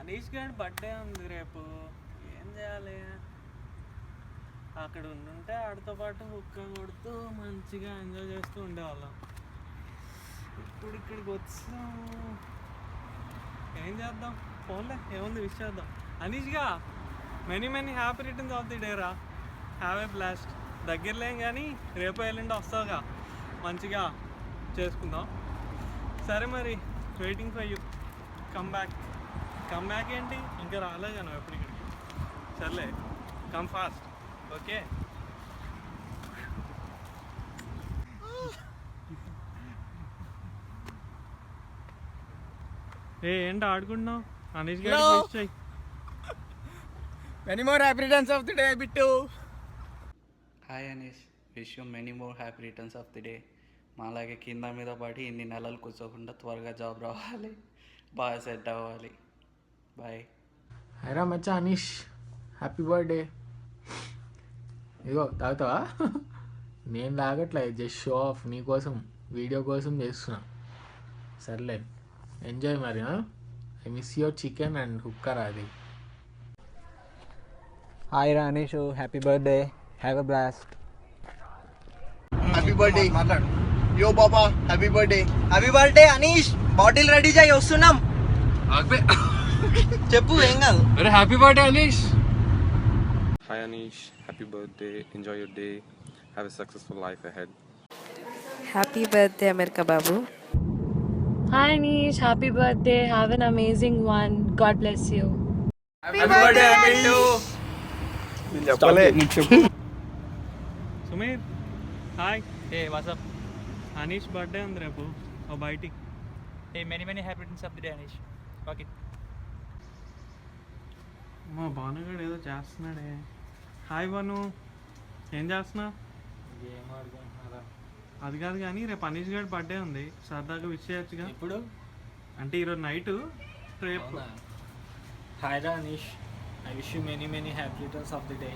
అనీష్ గారి బర్త్డే ఉంది రేపు, ఏం చేయాలి? అక్కడ ఉండుంటే ఆడితో పాటు హుక్క కొడుతూ మంచిగా ఎంజాయ్ చేస్తూ ఉండేవాళ్ళం. ఇప్పుడు ఇక్కడికి వచ్చాం, ఏం చేద్దాం? ఫోన్లే ఏముంది, విష్ చేద్దాం. అనీష్గా many many happy returns of the day రా. Have a blast. దగ్గరలేం కానీ రేపు ఎల్లుండి వస్తావుగా, మంచిగా చేసుకుందాం. సరే మరి, waiting for you. Come back ఏంటి, ఇంకా రాలేదు నువ్వు ఎప్పుడు ఇక్కడికి? సర్లే, కమ్ ఫాస్ట్. ఓకే. ఏంటి ఆడుకుంటున్నావు? అనీష్ గారి విష్ చెయ్యి. Many more happy returns of the day Bittu. Hi Anish, wish you many more happy returns of the day. మాలాగే కింద మీద పడి ఇన్ని నెలలు కూర్చోకుండా త్వరగా జాబ్ రావాలి, బాగా సెట్ అవ్వాలి. బాయ్. హైరా మచ్చా అనీష్, హ్యాపీ బర్త్డే. ఇదిగో తాగుతావా? నేను తాగట్లే, జస్ట్ షో ఆఫ్, నీకోసం వీడియో కోసం చేస్తున్నా. సర్లే, ఎంజాయ్ మరి. I miss your chicken and hookah అది. హాయ్ రా Anish, happy birthday, have a blast. Happy birthday మాట్లాడు. యో బాబా, happy birthday. Happy birthday Anish, bottle ready చేయి, వస్తున్నాం. చెప్పు, ఏం కాదు. అరే హ్యాపీ బర్త్డే అనీష్. Hi Anish, happy birthday, enjoy your day, have a successful life ahead. Happy birthday America Babu. Hi Anish, happy birthday, have an amazing one, God bless you. Happy birthday Bittu. Sumeer hi. What's up. Anish birthday ఉంది రేపు, ఓ బయటికి. Many many happy returns of the day Anish. Okay. మా భానుగాడు ఏదో చేస్తున్నాడే. Hi Bhanu, ఏం చేస్తున్నా? అది కాదు కానీ రేపు అనీష్ గారి బర్త్డే ఉంది, సరదాగా విష్ చేయొచ్చుగా. ఇప్పుడు అంటే ఈరోజు నైట్ రేపు. హాయ్ రా Anish, I wish you many many happy returns of the day.